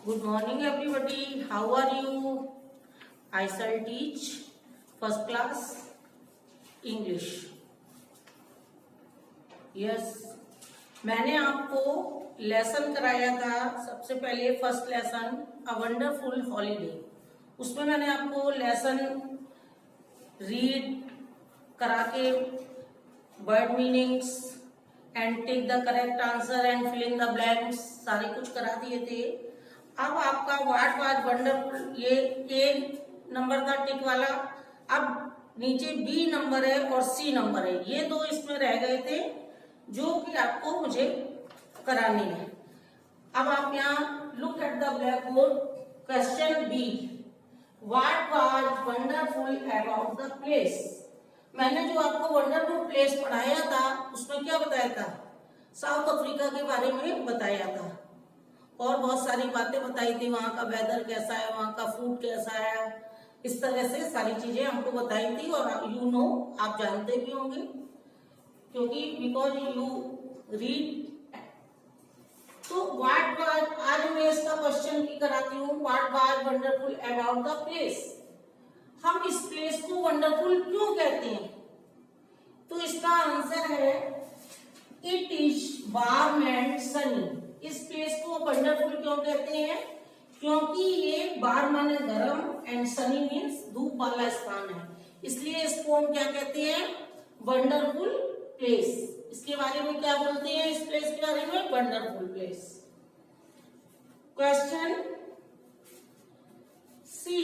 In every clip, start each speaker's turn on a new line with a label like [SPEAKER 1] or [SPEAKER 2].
[SPEAKER 1] Good morning, everybody. How are you? I shall teach first class English. Yes, मैंने आपको lesson कराया था सबसे पहले first lesson a wonderful holiday. उसमें मैंने आपको लेसन रीड करा के word meanings and take the correct answer and fill in the blanks सारे कुछ करा दिए थे। अब आपका व्हाट वाज वंडरफुल ये ए नंबर था टिक वाला, अब नीचे बी नंबर है और सी नंबर है, ये दो इसमें रह गए थे जो कि आपको मुझे कराने हैं। अब आप यहाँ look at the blackboard, question B, what was wonderful about the place. मैंने जो आपको वंडरफुल प्लेस पढ़ाया था उसमें क्या बताया था, साउथ अफ्रीका के बारे में बताया था और बहुत सारी बातें बताई थी, वहां का वेदर कैसा है, वहां का फूड कैसा है, इस तरह से सारी चीजें हमको बताई थी। और आप जानते भी होंगे क्योंकि बिकॉज यू रीड। तो व्हाट वाज, आज मैं इसका क्वेश्चन की कराती हूँ, what was wonderful about the place. हम इस प्लेस को वंडरफुल क्यों कहते हैं, तो इसका आंसर है it is warm and Sunny. इस प्लेस को वंडरफुल क्यों कहते हैं, क्योंकि ये वार्म माने गर्म एंड सनी मीन्स धूप वाला स्थान है, इसलिए इसको हम क्या कहते हैं, वंडरफुल प्लेस। इसके बारे में क्या बोलते हैं, इस प्लेस के बारे में wonderful place. Question C,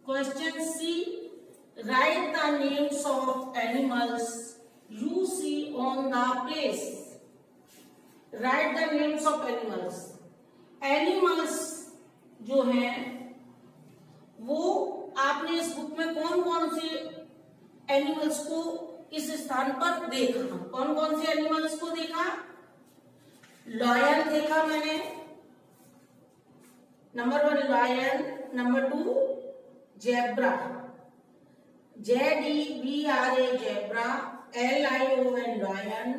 [SPEAKER 1] question C, write the names of animals you see on the place. Write the names of animals. Animals जो हैं वो आपने इस बुक में कौन कौन से एनिमल्स को इस स्थान पर देखा, कौन कौन से एनिमल्स को देखा। लॉयन देखा मैंने, number 1 lion, number 2 zebra, ZEBRA zebra, LION lion,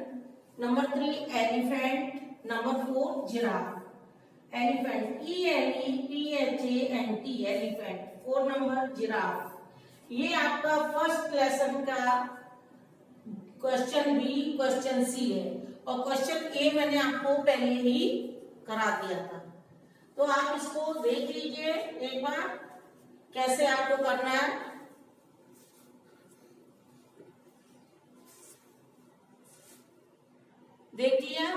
[SPEAKER 1] number 3 elephant, number 4 giraffe. Elephant ELEPHANT elephant, 4 number giraffe. ये आपका फर्स्ट लेसन का क्वेश्चन बी, क्वेश्चन सी है और क्वेश्चन ए मैंने आपको पहले ही करा दिया था। तो आप इसको देख लीजिए एक बार कैसे आपको करना है। देख लिया,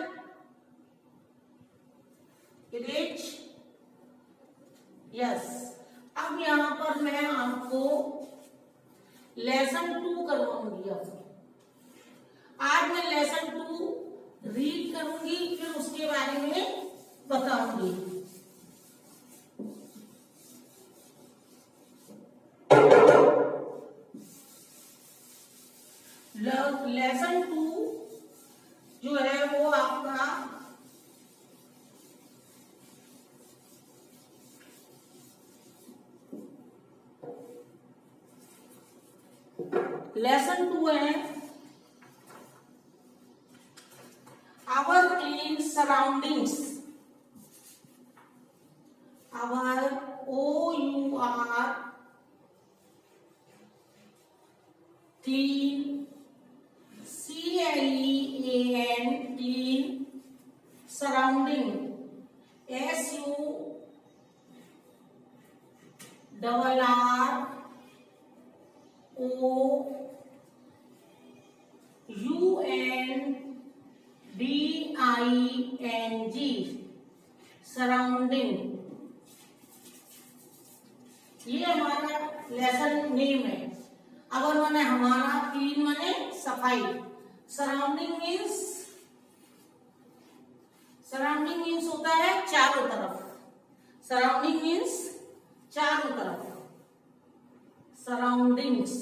[SPEAKER 1] रिच, यस। अब यहां पर मैं आपको लेसन 2 करवाऊंगी। आज मैं लेसन 2 रीड करूंगी, फिर उसके बारे में बताऊंगी। लेसन 2 जो है वो आपका लेसन 2 है our clean surroundings. Our OUR clean, CLEAN clean surrounding, SURROUNDING surrounding. ये हमारा लेसन नेम है। अगर माने हमारा क्लीन माने सफाई, सराउंडिंग मीन्स होता है चारों तरफ। सराउंडिंग मीन्स चारों तरफ, सराउंडिंग्स।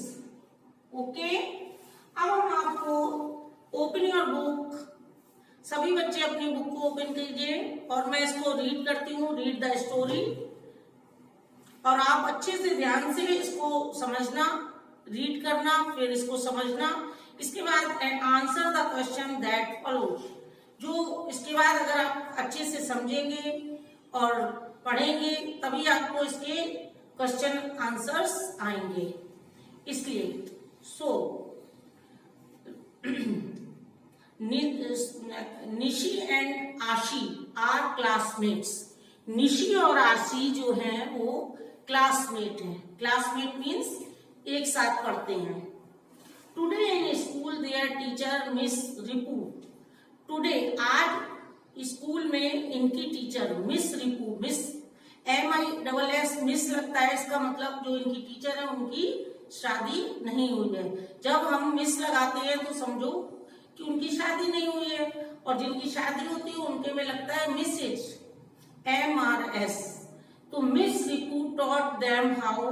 [SPEAKER 1] ओके, अब हम आपको ओपन योर बुक, सभी बच्चे अपनी बुक को ओपन कीजिए और मैं इसको रीड करती हूँ, रीड द स्टोरी, और आप अच्छे से ध्यान से इसको समझना, रीड करना, फिर इसको समझना। इसके बाद answer the question that follows. जो इसके बाद अगर आप अच्छे से समझेंगे और पढ़ेंगे तभी आपको इसके क्वेश्चन आंसर्स आएंगे। इसलिए निशी एंड आशी आर क्लासमेट्स। निशी और आशी जो हैं वो क्लासमेट हैं। क्लासमेट मीन्स एक साथ पढ़ते हैं। Today in school there teacher miss Ripu. Today आज स्कूल में इनकी teacher miss Ripu, miss MISS miss लगता है, इसका मतलब जो इनकी टीचर है उनकी शादी नहीं हुई है। जब हम मिस लगाते हैं तो समझो कि उनकी शादी नहीं हुई है, और जिनकी शादी होती है उनके में लगता है मिसेज, MRS। तो miss Ripu taught them how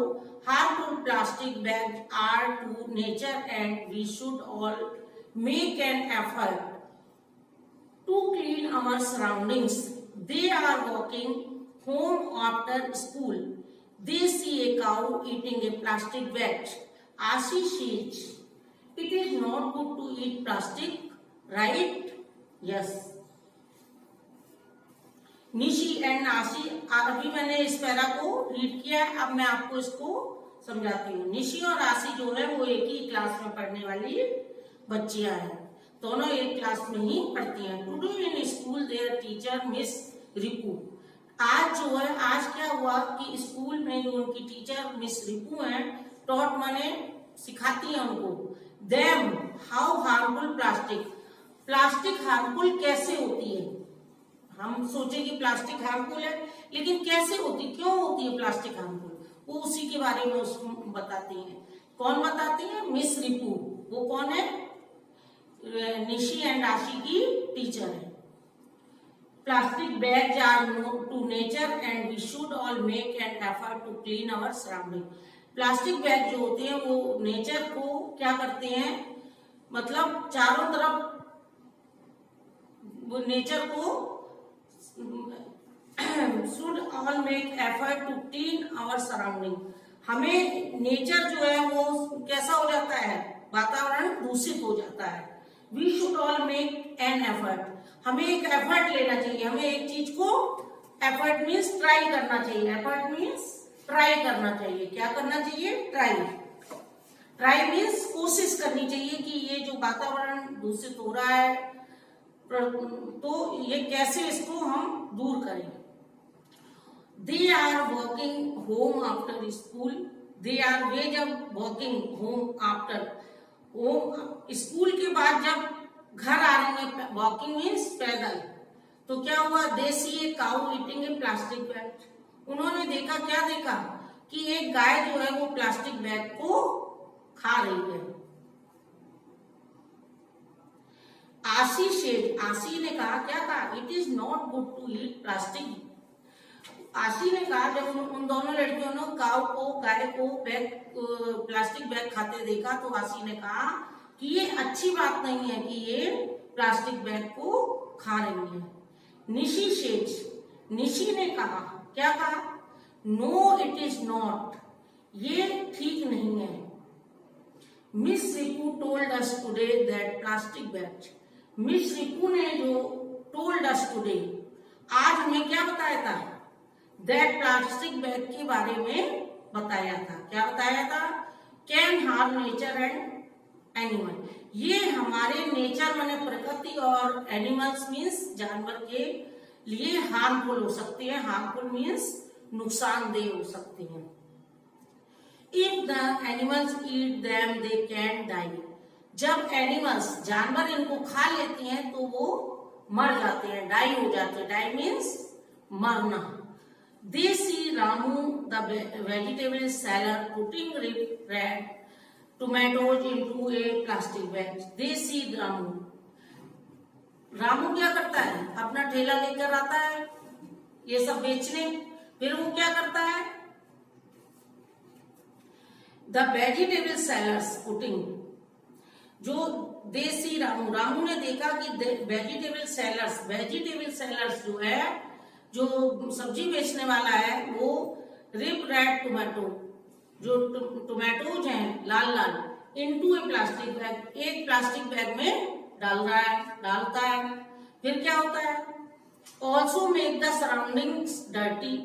[SPEAKER 1] harmful plastic bags are to nature and we should all make an effort to clean our surroundings. They are walking home after school. They see a cow eating a plastic bag. Ashi says, "It is not good to eat plastic, right?" Yes. Nishi and आशी, अभी मैंने इस para को read किया है, अब मैं आपको इसको समझाती हूँ। निशी और आशी जो है वो एक ही क्लास में पढ़ने वाली बच्चियां हैं, दोनों एक क्लास में ही पढ़ती हैं। Today in school there teacher miss Ripu. आज जो है, आज क्या हुआ कि स्कूल में जो उनकी टीचर मिस रिपू हैं, टॉट माने सिखाती हैं उनको, them how harmful plastic. Plastic harmful कैसे होती है? हम सोचे कि प्लास्टिक हार्मफुल है, लेकिन कैसे होती, क्यों होती है प्लास्टिक हार्मफुल, वो उसी के बारे में उसमें बताती हैं। कौन बताती है? मिस रिपू। वो कौन है? निशी एंड आशी की टीचर है। Plastic bags are to nature and we should all make an effort to clean our surrounding. Plastic bag जो होते हैं वो नेचर को क्या करते हैं, मतलब चारों तरफ वो नेचर को should all make effort to clean our surrounding। हमें नेचर जो है वो कैसा हो जाता है, वातावरण दूषित हो जाता है। We should all make an effort। हमें एक एफर्ट लेना चाहिए, हमें एक चीज को, एफर्ट मीन्स ट्राई करना चाहिए, एफर्ट मीन्स ट्राई करना चाहिए। क्या करना चाहिए? ट्राई। ट्राई मीन्स कोशिश करनी चाहिए कि ये जो वातावरण दूषित हो रहा है तो ये कैसे इसको हम दूर करें। They are walking home after school. They are, वे जब walking home after, home school के बाद जब घर आ रहे हैं, वॉकिंग मीन्स पैदल, तो क्या हुआ? दे see A cow eating a plastic bag. उन्होंने देखा, क्या देखा कि एक गाय जो है वो प्लास्टिक बैग को खा रही है। आशी शेड, आशी ने कहा, क्या कहा? It is not good to eat plastic. Ashi ने कहा, जब उन दोनों लड़कियों ने काऊ को, गाय को प्लास्टिक बैग खाते देखा, तो आशी ने कहा कि ये अच्छी बात नहीं है कि ये प्लास्टिक बैग को खा रही है। निशी शेड, निशी ने कहा, क्या कहा? नो इट इज नॉट, ये ठीक नहीं है। Miss Ripu told us today that plastic bag. Miss Ripu ने जो टोल्ड अस टुडे, आज हमें क्या बताया था? दैट प्लास्टिक बैग के बारे में बताया था। क्या बताया था? Can harm nature and animal. ये हमारे नेचर माने प्रकृति और एनिमल्स मीन्स जानवर के लिए हार्मफुल हो सकती है। हार्मफुल मीन्स नुकसानदेह हो सकती है। If the animals eat them they can die. जब एनिमल्स, जानवर इनको खा लेते हैं तो वो मर जाते हैं, डाई हो जाते हैं। डाई मीन्स मरना। They see Ramu the vegetable seller putting red tomatoes into a plastic bag. They see Ramu, Ramu क्या करता है? अपना ठेला लेकर आता है ये सब बेचने, फिर वो क्या करता है? द वेजिटेबल सेलर्स पुटिंग, जो देसी रामू, रामू ने देखा कि वेजिटेबल सेलर्स जो है, जो सब्जी बेचने वाला है, वो रिप रेड टोमेटो, जो टोमेटोज हैं लाल लाल, इनटू ए प्लास्टिक बैग, एक प्लास्टिक बैग में डालता है। फिर क्या होता है, also make the surroundings dirty.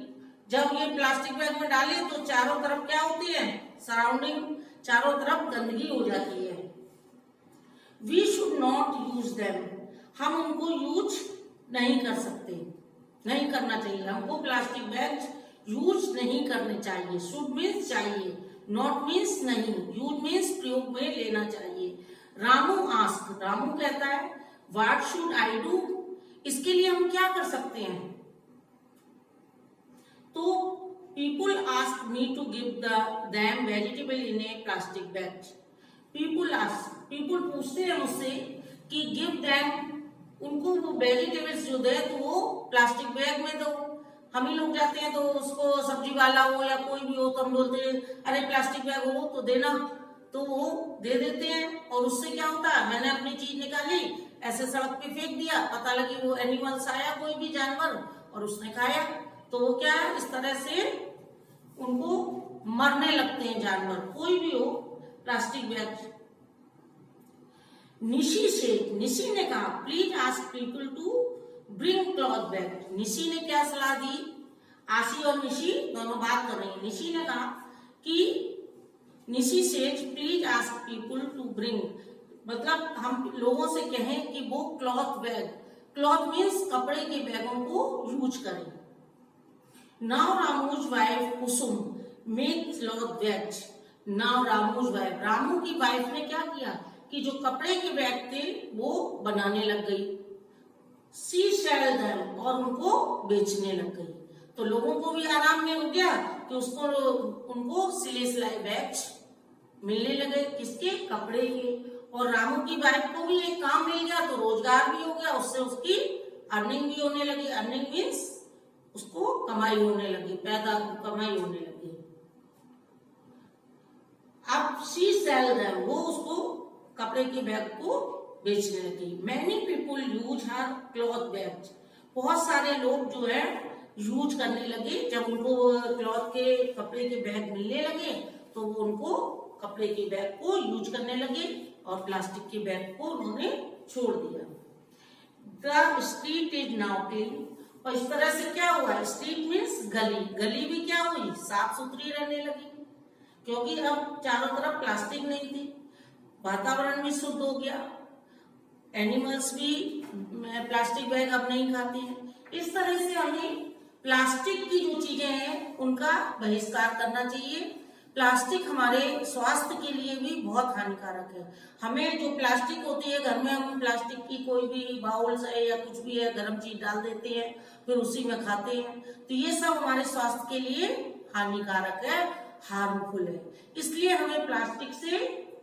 [SPEAKER 1] जब ये प्लास्टिक बैग में डाले तो चारों तरफ क्या होती है, सराउंडिंग, चारों तरफ गंदगी हो जाती है। We should not use them, हम उनको यूज नहीं कर सकते, नहीं करना चाहिए, हमको प्लास्टिक बैग यूज नहीं करने चाहिए। शुड मीन्स चाहिए, नॉट मीन्स नहीं, यूज मीन्स प्रयोग में लेना चाहिए। रामू आस्क, रामू कहता है व्हाट शुड आई डू, इसके लिए हम क्या कर सकते हैं। तो people ask me to give them vegetable in a plastic bag. People पूछते हैं मुझसे कि गिव देम, उनको वो वेजिटेबल्स जो दे तो वो प्लास्टिक बैग में दो। हम ही लोग जाते हैं तो उसको सब्जी वाला हो या कोई भी हो तो हम बोलते हैं अरे प्लास्टिक बैग हो तो देना, तो वो दे देते हैं। और उससे क्या होता है, मैंने अपनी चीज निकाली, ऐसे सड़क पे फेंक दिया, पता लगी वो एनिमल्स आया, कोई भी जानवर, और उसने खाया, तो वो क्या है, इस तरह से उनको मरने लगते हैं जानवर, कोई भी हो, प्लास्टिक बैग। निशी ने कहा please ask people to bring cloth bag. Nishi ने क्या सलाह दी, आशी और निशी दोनों बात कर रही हैं। निशी ने कहा कि Nishi says please ask people to bring, मतलब हम लोगों से कहें कि वो क्लॉथ बैग, क्लॉथ मीन्स कपड़े के बैगों को यूज करें। Now Ramu's wife Kusum make cloth bag. Now Ramu's wife, Ramu की वाइफ ने क्या किया कि जो कपड़े के बैग थे वो बनाने लग गई। सी सेल देम, और उनको बेचने लग गई। तो लोगों को भी आराम में हो गया कि उसको उनको सिले सिलाई बैग मिलने लगे, किसके, कपड़े के। और रामू की वाइफ को भी एक काम मिल गया तो रोजगार भी हो गया, उससे उसकी अर्निंग भी होने लगी। अर्निंग मीन्स उसको कमाई होने लगी, पैदा कमाई होने लगी। अब शी सेल देम, वो उसको कपड़े के बैग को बेचने लगी। Many people use her cloth bag, बहुत सारे लोग जो है यूज करने लगे। जब उनको क्लॉथ के कपड़े के बैग मिलने लगे तो वो उनको कपड़े के बैग को यूज करने लगे और प्लास्टिक के बैग को उन्होंने छोड़ दिया। The street is now clean, और इस तरह से क्या हुआ, स्ट्रीट मीन्स गली, गली भी क्या हुई, साफ सुथरी रहने लगी, क्योंकि अब चारों तरफ प्लास्टिक नहीं थी, वातावरण भी शुद्ध हो गया, एनिमल्स भी प्लास्टिक बैग अब नहीं खाते हैं। इस तरह से हमें प्लास्टिक की जो चीजें हैं उनका बहिष्कार करना चाहिए। प्लास्टिक हमारे स्वास्थ्य के लिए भी बहुत हानिकारक है। हमें जो प्लास्टिक होती है, घर में हम प्लास्टिक की कोई भी बाउल्स है या कुछ भी है, गर्म चीज डाल देते हैं, फिर उसी में खाते हैं, तो ये सब हमारे स्वास्थ्य के लिए हानिकारक है, हार्मफुल है। इसलिए हमें प्लास्टिक से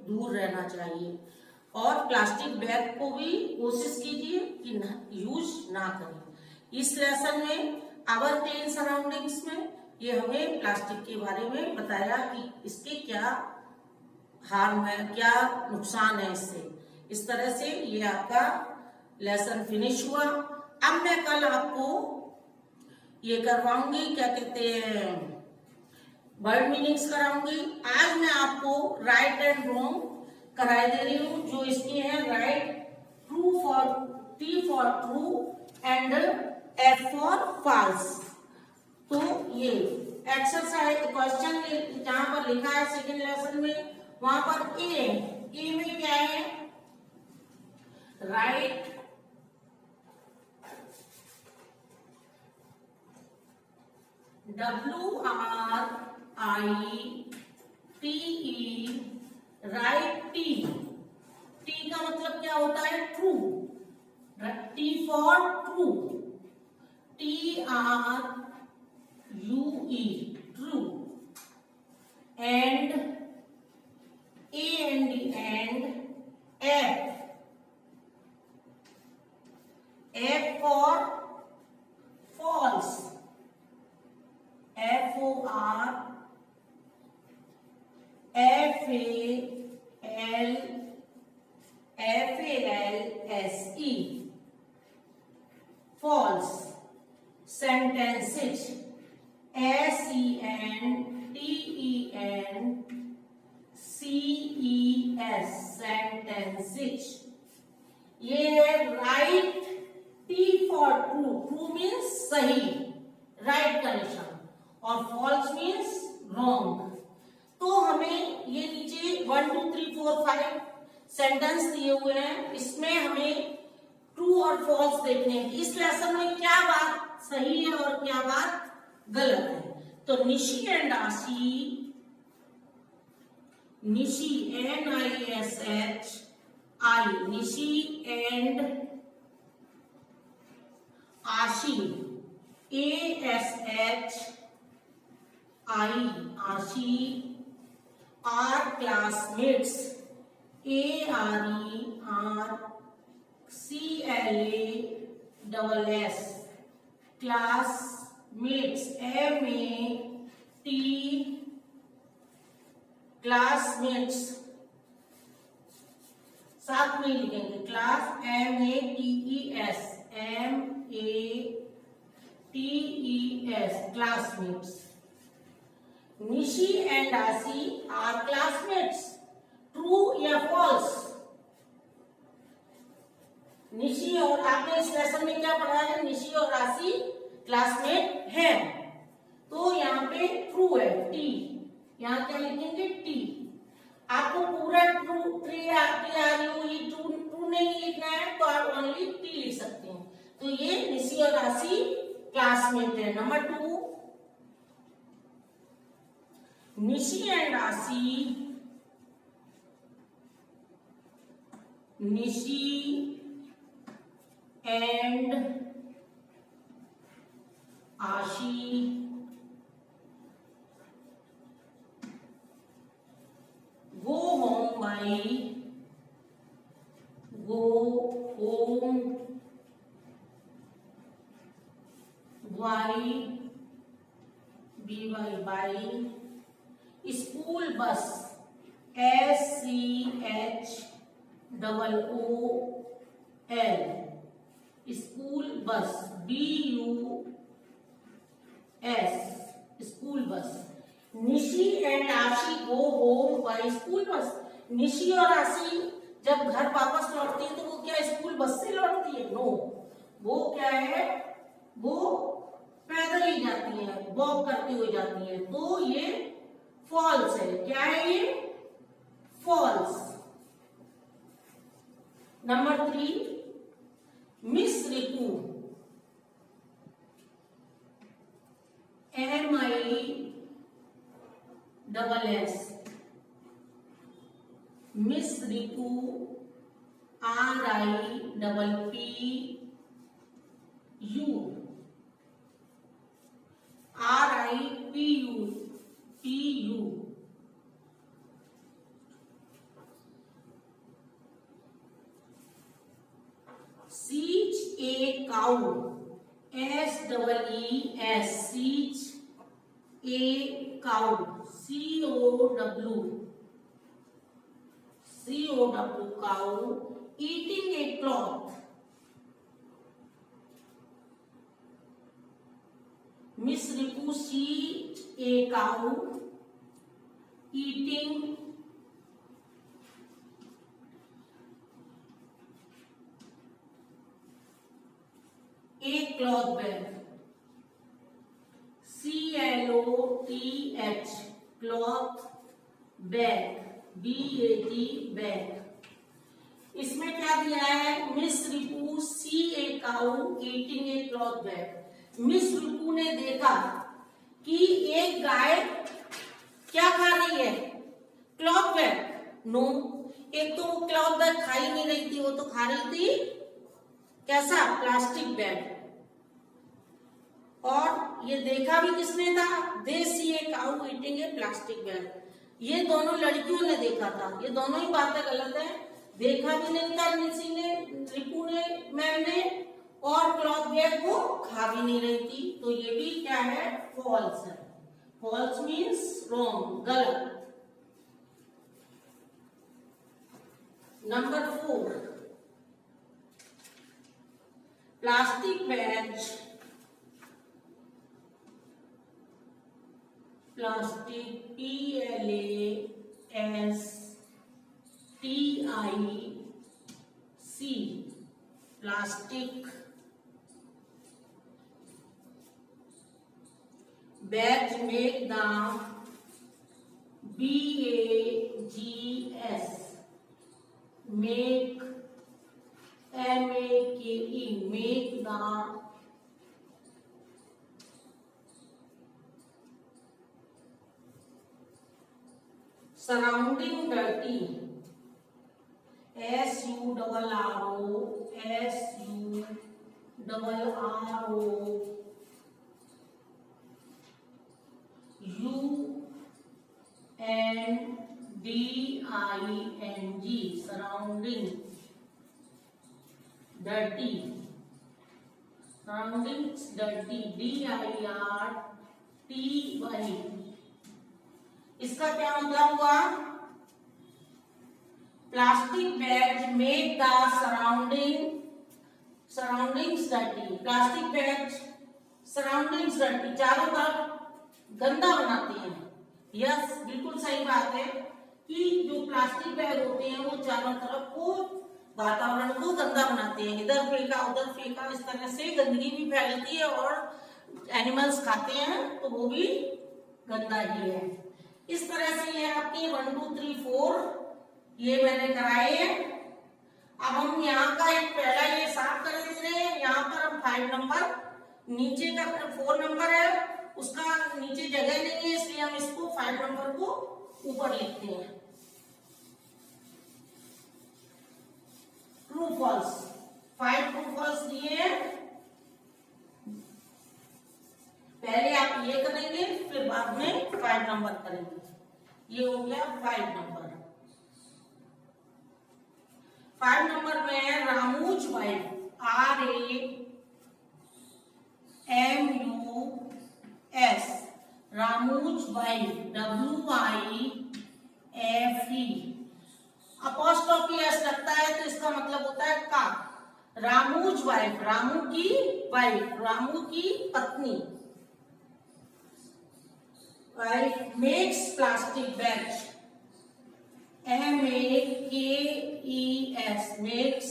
[SPEAKER 1] दूर रहना चाहिए और प्लास्टिक बैग को भी कोशिश कीजिए कि यूज ना करें। इस लेसन में आवर टेन सराउंडिंग्स में ये हमें प्लास्टिक के बारे में बताया कि इसके क्या हार्म है, क्या नुकसान है इससे। इस तरह से ये आपका लेसन फिनिश हुआ। अब मैं कल आपको ये करवाऊंगी, क्या कहते हैं, वर्ड मीनिंग्स कराऊंगी। आज मैं आपको राइट एंड रॉन्ग कराई दे रही हूं, जो इसकी है right, true for, T for true and F for false. तो ये एक्सरसाइज क्वेश्चन जहां पर लिखा है सेकेंड लेसन में, वहां पर ए में क्या है, write WRITE, write T, T का मतलब क्या होता है, true, T for true, TRUE, true, and and F for false, FALSE, false. Sentences, SENTENCES, sentences. ये है right T for true. True means सही, right condition, और false means wrong. तो हमें ये नीचे 1 2 3 4 5 सेंटेंस दिए हुए हैं, इसमें हमें ट्रू और फॉल्स देखने हैं कि इस लेसन में क्या बात सही है और क्या बात गलत है. तो निशी एंड आशी, निशी NISHI, निशी एंड आशी ASHI, आशी are classmates ARERCLASS, classmates MAT, classmates साथ में लिखेंगे, class MATES, classmates. Nishi and आशी आर क्लासमेट्स. ट्रू या फॉल्स? निशी और आपने इस लेसन में क्या पढ़ा है? निशी और आशी क्लासमेट है, तो यहाँ पे ट्रू है, टी. यहाँ क्या लिखेंगे? टी. आपको पूरा ट्रू ट्रू नहीं लिखना है तो आप ओनली टी लिख सकते हैं. तो ये निशी और आशी क्लासमेट है. नंबर 2, निशी एंड आशी, निशी एंड आशी go home by school bus SCHOOL, school bus BUS, school bus. Nishi and आशी go home bye school bus. Nishi और आशी जब घर वापस लौटती है तो वो क्या स्कूल बस से लौटती है? नो, वो क्या है, वो पैदल ही जाती है, वॉक करती हुई जाती है. तो ये फॉल्स है. क्या है ये? False. Number 3, Miss Riku, MISS, Miss Riku RIPPU. Seach a cow, SEES, seach a cow, COW, cow. Eating a cloth, Miss Ripu seat a cow eating a cloth bag, CLOTH, cloth bag, BAG, bag. इसमें क्या दिया है? Miss Ripu see a cow eating a cloth bag. Miss Ripu ने देखा कि एक गाय क्या खा रही है? Cloth bag. नो, एक तो वो क्लॉथ बैग खा ही नहीं रही थी, वो तो खा रही थी कैसा? Plastic bag. और ये देखा भी किसने था? They see a cow eating a plastic bag. ये दोनों लड़कियों ने देखा था. ये दोनों ही बातें गलत है. देखा भी नहीं था निशी ने, रिपू ने, मैम ने, और क्लॉथ बैग को खा भी नहीं रही थी. तो ये भी क्या है? फॉल्स है. फॉल्स मीन्स रॉन्ग, गलत. Number 4, plastic bag, plastic PLASTIC, plastic bags make the BAGS make MAKE make the surrounding dirty SURROUNDING surrounding dirty surroundings dirty DIRTY इसका क्या मतलब हुआ? Plastic bags make the surroundings dirty. Plastic bags surroundings dirty, चारों तरफ गंदा बनाते हैं। Yes, बिल्कुल सही बात है कि जो प्लास्टिक बैग होते हैं वो चारों तरफ को वातावरण को गंदा बनाते हैं। इधर फेंका उधर फेंका, इस तरह से गंदगी भी फैलती है और एनिमल्स खाते हैं तो वो भी गंदा ही है। इस तरह से ये आपकी 1 2 3 4 ये मैंने कराए हैं। अब हम यहाँ का एक पहला ये साफ कर दे रहे हैं। यहाँ पर हम 5 नंबर, नीचे का 4 नंबर है, उसका नीचे जगह नहीं है, इसलिए हम इसको 5 नंबर को ऊपर लिखते हैं। ट्रू फॉल्स, 5 ट्रू फॉल्स दिए हैं। पहले आप ये करेंगे, फिर बाद में 5 नंबर करेंगे। ये हो गया 5 नंबर। 5 नंबर में Ramu's wife RAMUS Ramu's wife WIFE apostrophe S लगता है तो इसका मतलब होता है का। रामूज वाइफ, रामू की वाइफ, रामू की पत्नी। Wife makes plastic bags MAKES makes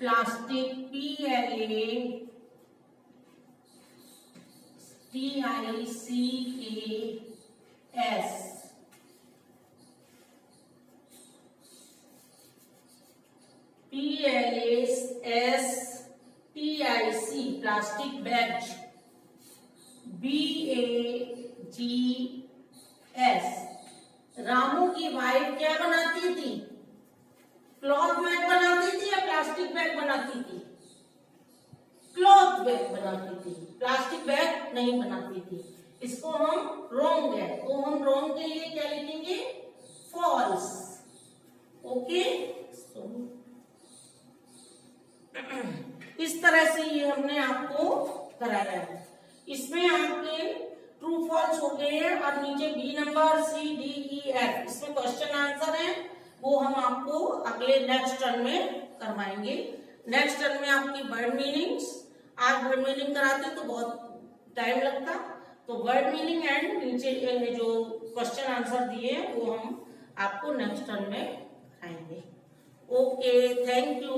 [SPEAKER 1] plastic PLASTICS plastic bags BAGS Ramu की वाइफ क्या बनाती थी? क्लॉथ बैग बनाती थी या प्लास्टिक बैग बनाती थी? क्लॉथ बैग बनाती थी, प्लास्टिक बैग नहीं बनाती थी। इसको हम रॉन्ग है, तो हम रॉन्ग के लिए क्या लिखेंगे? फॉल्स। ओके, इस तरह से ये हमने आपको कराया है। इसमें आपके ट्रू फॉल्स हो गए हैं। और नीचे बी नंबर CDEF इसमें क्वेश्चन आंसर है, वो हम आपको अगले नेक्स्ट टर्न में करवाएंगे। नेक्स्ट टर्न में आपकी वर्ड मीनिंग्स, आज वर्ड मीनिंग कराते तो बहुत टाइम लगता, तो वर्ड मीनिंग एंड नीचे जो क्वेश्चन आंसर दिए वो हम आपको नेक्स्ट टर्न में कराएंगे। Okay, thank you.